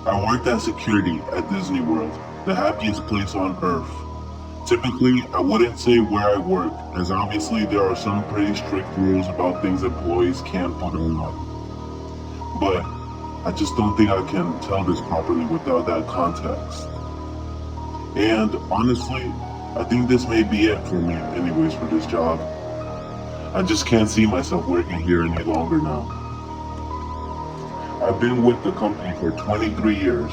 I worked as security at Disney World, the happiest place on earth. Typically, I wouldn't say where I work, as obviously there are some pretty strict rules about things employees can't put online. But I just don't think I can tell this properly without that context. And honestly, I think this may be it for me anyways for this job. I just can't see myself working here any longer now. I've been with the company for 23 years.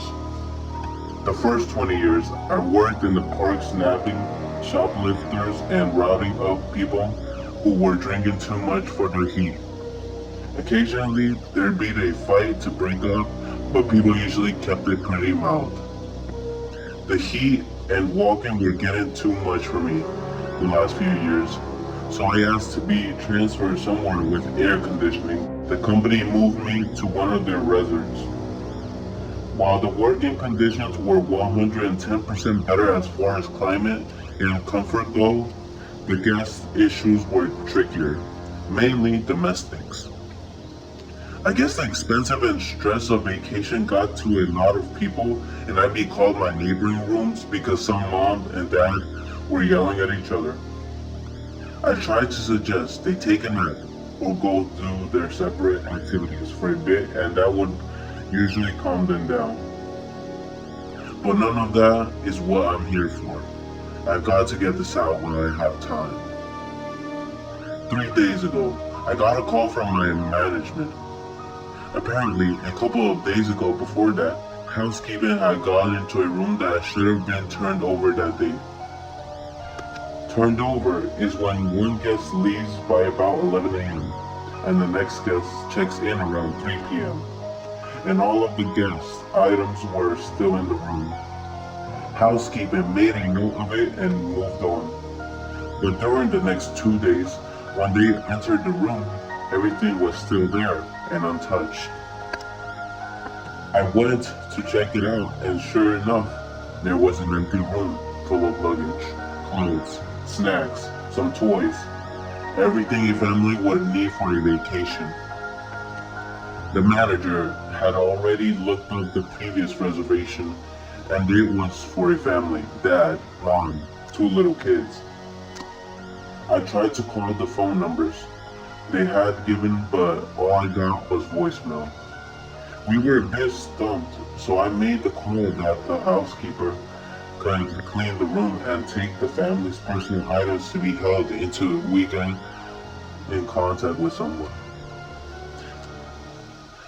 The first 20 years, I worked in the park snapping shoplifters and rounding up people who were drinking too much for their heat. Occasionally, there'd be a fight to break up, but people usually kept it pretty mild. The heat and walking were getting too much for me the last few years, so I asked to be transferred somewhere with air conditioning. The company moved me to one of their resorts. While the working conditions were 110% better as far as climate and comfort go, the guest issues were trickier, mainly domestics. I guess the expensive and stress of vacation got to a lot of people, and I'd be called my neighboring rooms because some mom and dad were yelling at each other. I tried to suggest they take a nap or go do their separate activities for a bit, and that would usually calm them down. But none of that is what I'm here for. I've got to get this out while I have time. 3 days ago, I got a call from my management. Apparently, a couple of days ago before that, housekeeping had gone into a room that should have been turned over that day. Turned over is when one guest leaves by about 11 a.m. and the next guest checks in around 3 p.m. and all of the guest items were still in the room. Housekeeping made a note of it and moved on. But during the next 2 days, when they entered the room, everything was still there and untouched. I went to check it out, and sure enough, there was an empty room full of luggage, clothes, snacks, some toys, everything a family would need for a vacation. The manager had already looked up the previous reservation, and it was for a family, dad, mom, 2 little kids. I tried to call the phone numbers they had given, but all I got was voicemail. We were a bit stumped, so I made the call that the housekeeper could clean the room and take the family's personal items to be held into the weekend in contact with someone.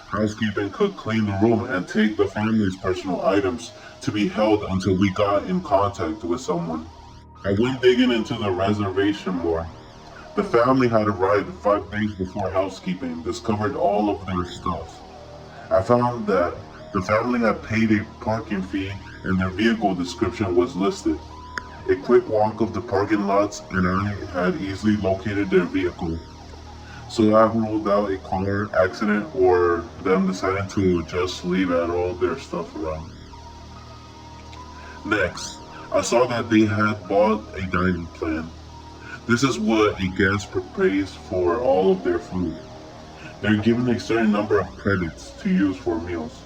Housekeeping could clean the room and take the family's personal items to be held until we got in contact with someone. I went digging into the reservation more. The family had arrived 5 days before housekeeping discovered all of their stuff. I found that the family had paid a parking fee and their vehicle description was listed. A quick walk of the parking lots and I had easily located their vehicle. So I ruled out a car accident or them deciding to just leave all their stuff around. Next, I saw that they had bought a dining plan. This is what a guest pays for all of their food. They're given a certain number of credits to use for meals.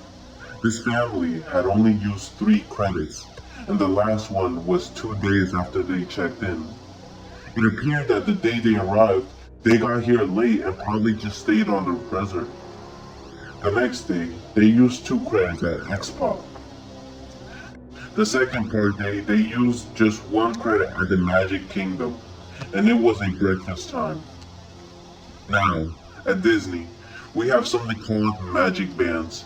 This family had only used 3 credits, and the last one was 2 days after they checked in. It appeared that the day they arrived, they got here late and probably just stayed on the resort. The next day, they used 2 credits at Xpop. The second part day, they used just 1 credit at the Magic Kingdom, and it was a breakfast time. Now, at Disney, we have something called magic bands.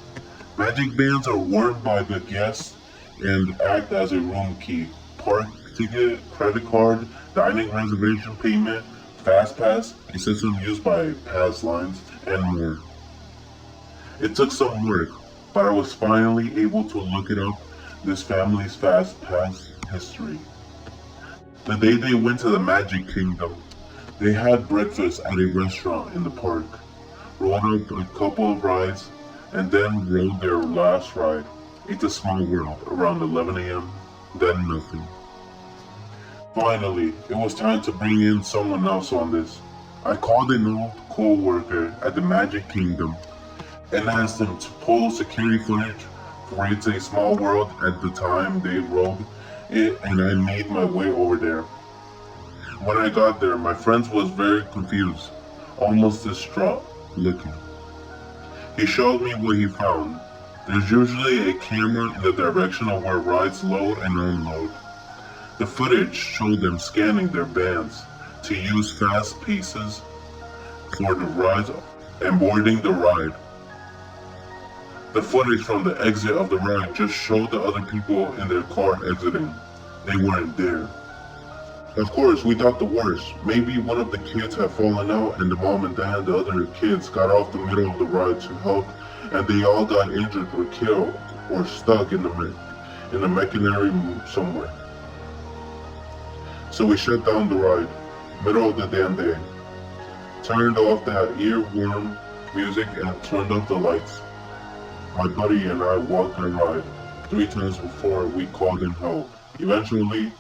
Magic bands are worn by the guests and act as a room key, park ticket, credit card, dining reservation payment, fast pass, a system used by pass lines, and more. It took some work, but I was finally able to look it up, this family's fast pass history. The day they went to the Magic Kingdom, they had breakfast at a restaurant in the park, rode up a couple of rides, and then rode their last ride, It's a Small World, around 11 a.m., then nothing. Finally, it was time to bring in someone else on this. I called an old co-worker at the Magic Kingdom and asked him to pull security footage creates a small world at the time they wrote it, and I made my way over there. When I got there, my friend was very confused, almost distraught looking. He showed me what he found. There's usually a camera in the direction of where rides load and unload. The footage showed them scanning their bands to use fast paces for the rides and boarding the ride. The footage from the exit of the ride just showed the other people in their car exiting. They weren't there. Of course, we thought the worst. Maybe one of the kids had fallen out and the mom and dad and the other kids got off the middle of the ride to help, and they all got injured or killed or stuck in the machinery somewhere. So we shut down the ride, middle of the damn day. Turned off that earworm music and turned off the lights. My buddy and I walked the ride 3 times before we called in help. Eventually,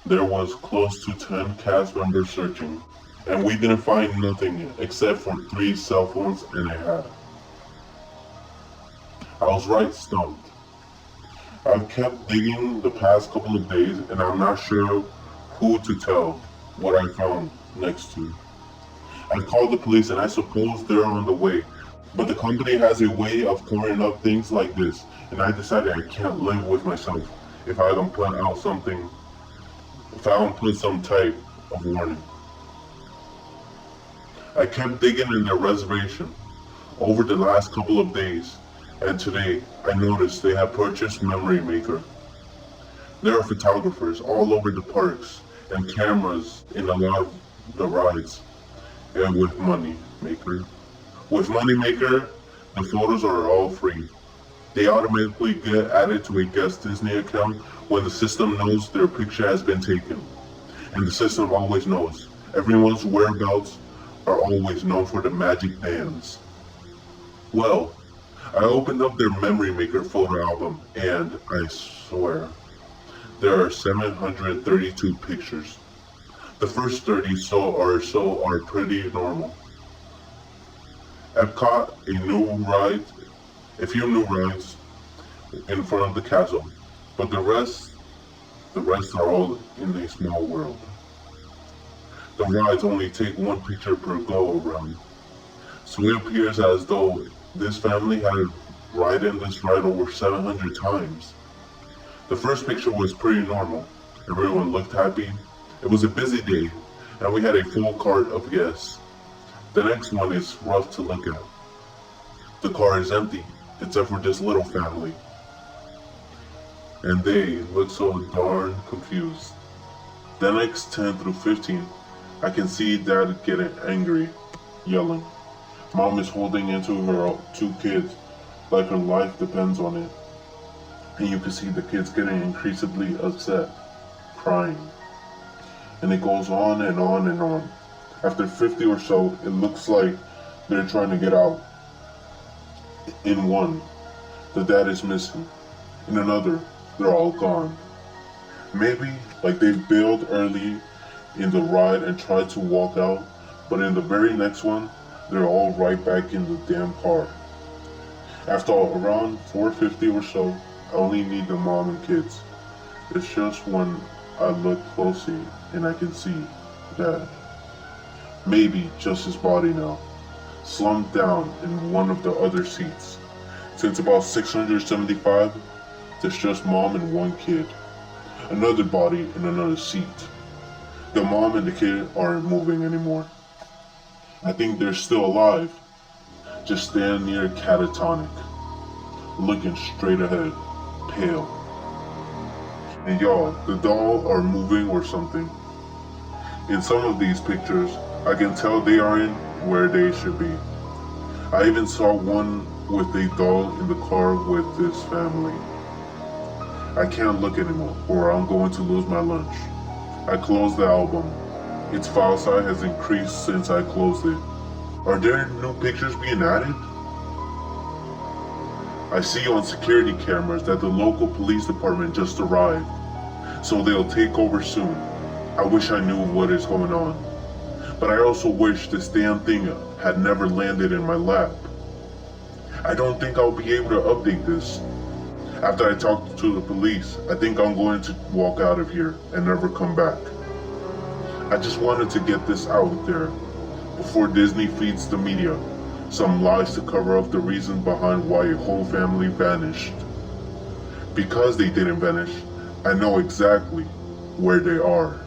there was close to 10 cast members searching, and we didn't find nothing except for 3 cell phones and a hat. I was right stumped. I've kept digging the past couple of days, and I'm not sure who to tell what I found next to. I called the police, and I suppose they're on the way, but the company has a way of covering up things like this, and I decided I can't live with myself if I don't put out something. If I don't put some type of warning. I kept digging in their reservation over the last couple of days, and today I noticed they have purchased Memory Maker. There are photographers all over the parks and cameras in a lot of the rides. And with Money Maker, the photos are all free. They automatically get added to a guest Disney account when the system knows their picture has been taken. And the system always knows. Everyone's whereabouts are always known for the magic bands. Well, I opened up their Memory Maker photo album, and I swear, there are 732 pictures. The first 30 or so are pretty normal. Epcot, a few new rides in front of the castle, but the rest are all in a small world. The rides only take 1 picture per go around, so it appears as though this family had ridden this ride over 700 times. The first picture was pretty normal. Everyone looked happy. It was a busy day, and we had a full cart of guests. The next one is rough to look at. The car is empty, except for this little family. And they look so darn confused. The next 10 through 15, I can see Dad getting angry, yelling. Mom is holding into her 2 kids, like her life depends on it. And you can see the kids getting increasingly upset, crying. And it goes on and on and on. After 50 or so, it looks like they're trying to get out. In one, the dad is missing. In another, they're all gone. Maybe like they bailed early in the ride and tried to walk out, but in the very next one, they're all right back in the damn car. After around 4:50 or so, I only need the mom and kids. It's just when I look closely and I can see Dad. Maybe just his body now, slumped down in one of the other seats. Since about 675, there's just mom and 1 kid. Another body in another seat. The mom and the kid aren't moving anymore. I think they're still alive. Just stand near catatonic, looking straight ahead, pale. And y'all, the doll are moving or something. In some of these pictures, I can tell they aren't where they should be. I even saw one with a doll in the car with this family. I can't look anymore, or I'm going to lose my lunch. I closed the album. Its file size has increased since I closed it. Are there new pictures being added? I see on security cameras that the local police department just arrived, so they'll take over soon. I wish I knew what is going on, but I also wish this damn thing had never landed in my lap. I don't think I'll be able to update this. After I talk to the police, I think I'm going to walk out of here and never come back. I just wanted to get this out there before Disney feeds the media some lies to cover up the reason behind why a whole family vanished. Because they didn't vanish, I know exactly where they are.